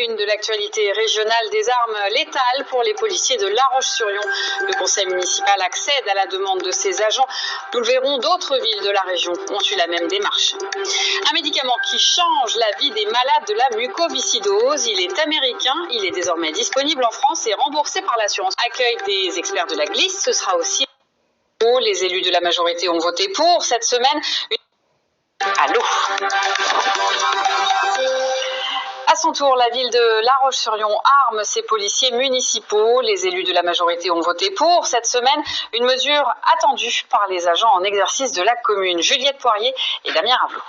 Une de l'actualité régionale, des armes létales pour les policiers de La Roche-sur-Yon. Le conseil municipal accède à la demande de ses agents. Nous le verrons, d'autres villes de la région ont eu la même démarche. Un médicament qui change la vie des malades de la mucoviscidose. Il est américain, il est désormais disponible en France et remboursé par l'assurance. Accueil des experts de la glisse, ce sera aussi... Les élus de la majorité ont voté pour cette semaine. Allô ? À son tour, la ville de La Roche-sur-Yon arme ses policiers municipaux. Les élus de la majorité ont voté pour cette semaine, une mesure attendue par les agents en exercice de la commune. Juliette Poirier et Damien Ravelot.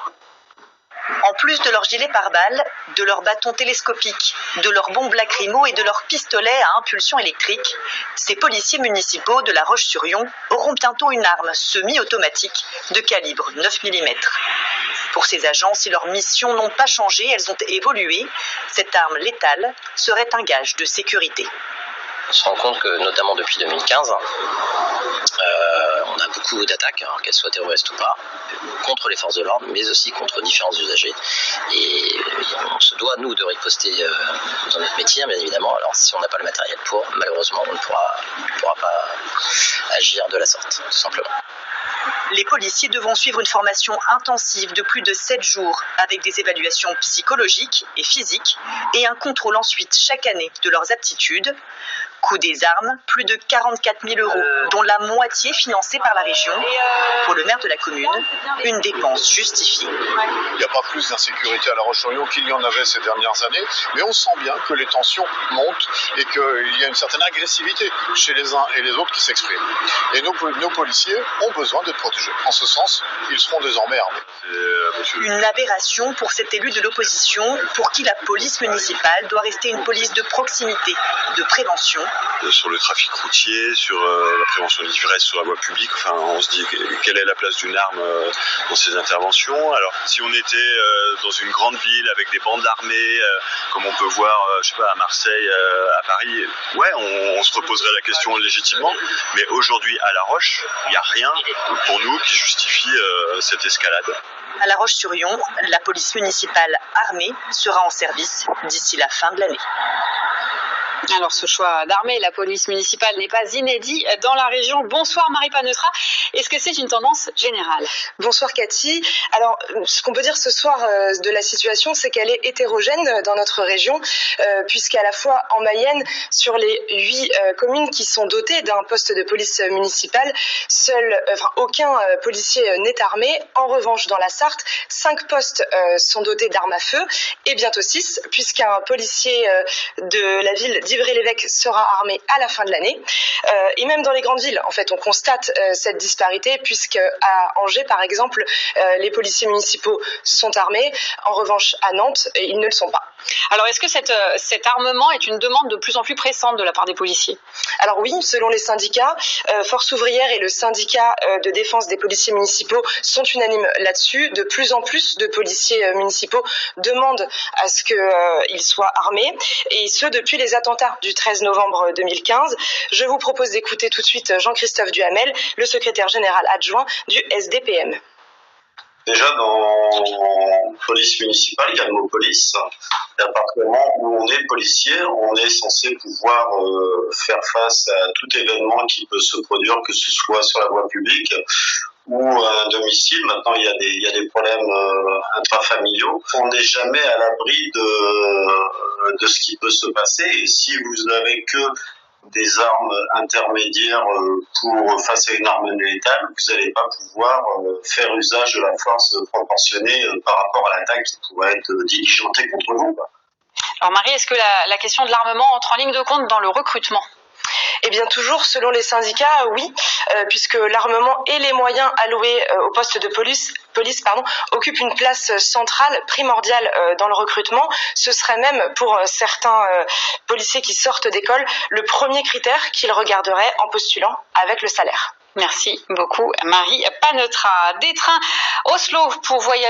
En plus de leurs gilets pare-balles, de leurs bâtons télescopiques, de leurs bombes lacrymo et de leurs pistolets à impulsion électrique, ces policiers municipaux de La Roche-sur-Yon auront bientôt une arme semi-automatique de calibre 9 mm. Pour ces agents, si leurs missions n'ont pas changé, elles ont évolué, cette arme létale serait un gage de sécurité. On se rend compte que, notamment depuis 2015, on a beaucoup d'attaques, alors qu'elles soient terroristes ou pas, contre les forces de l'ordre, mais aussi contre différents usagers. Et on se doit, nous, de riposter dans notre métier, bien évidemment. Alors, si on n'a pas le matériel pour, malheureusement, on ne pourra pas agir de la sorte, tout simplement. Les policiers devront suivre une formation intensive de plus de 7 jours avec des évaluations psychologiques et physiques et un contrôle ensuite chaque année de leurs aptitudes. Coût des armes, plus de 44 000 €, dont la moitié financée par la région. Pour le maire de la commune, une dépense justifiée. Il n'y a pas plus d'insécurité à La Roche-sur-Yon qu'il y en avait ces dernières années, mais on sent bien que les tensions montent et qu'il y a une certaine agressivité chez les uns et les autres qui s'expriment. Et nos policiers ont besoin d'être protégés. En ce sens, ils seront désormais armés. Une aberration pour cet élu de l'opposition, pour qui la police municipale doit rester une police de proximité, de prévention. Sur le trafic routier, sur la prévention des ivresse sur la voie publique, enfin, on se dit quelle est la place d'une arme dans ces interventions. Alors si on était dans une grande ville avec des bandes armées, comme on peut voir, je sais pas, à Marseille, à Paris, ouais, on se reposerait la question légitimement. Mais aujourd'hui, à La Roche, il n'y a rien pour nous qui justifie cette escalade. À La Roche-sur-Yon, la police municipale armée sera en service d'ici la fin de l'année. Alors ce choix d'armer la police municipale n'est pas inédit dans la région. Bonsoir Marie Paneutra, est-ce que c'est une tendance générale ? Bonsoir Cathy. Alors ce qu'on peut dire ce soir de la situation, c'est qu'elle est hétérogène dans notre région, puisqu'à la fois en Mayenne, sur les 8 communes qui sont dotées d'un poste de police municipale, aucun policier n'est armé. En revanche, dans la Sarthe, 5 postes sont dotés d'armes à feu, et bientôt 6, puisqu'un policier de la ville d'Ivry-l'Évêque sera armé à la fin de l'année. Et même dans les grandes villes, en fait, on constate cette disparité, puisque à Angers, par exemple, les policiers municipaux sont armés. En revanche, à Nantes, ils ne le sont pas. Alors, est-ce que cet armement est une demande de plus en plus pressante de la part des policiers ? Alors oui, selon les syndicats, Force ouvrière et le syndicat de défense des policiers municipaux sont unanimes là-dessus. De plus en plus de policiers municipaux demandent à ce qu'ils soient armés, et ce depuis les attentats du 13 novembre 2015. Je vous propose d'écouter tout de suite Jean-Christophe Duhamel, le secrétaire général adjoint du SDPM. Déjà, dans police municipale, il y a le mot police. Et à partir du moment où on est policier, on est censé pouvoir faire face à tout événement qui peut se produire, que ce soit sur la voie publique ou à un domicile. Maintenant, il y a des problèmes intrafamiliaux. On n'est jamais à l'abri de ce qui peut se passer. Et si vous n'avez que des armes intermédiaires face à une arme létale, vous n'allez pas pouvoir faire usage de la force proportionnée par rapport à l'attaque qui pourrait être diligentée contre vous. Alors Marie, est-ce que la question de l'armement entre en ligne de compte dans le recrutement ? Eh bien toujours, selon les syndicats, oui, puisque l'armement et les moyens alloués au poste de police occupent une place centrale, primordiale dans le recrutement. Ce serait même pour certains policiers qui sortent d'école le premier critère qu'ils regarderaient en postulant avec le salaire. Merci beaucoup Marie Paneutra. Des trains Oslo pour voyager.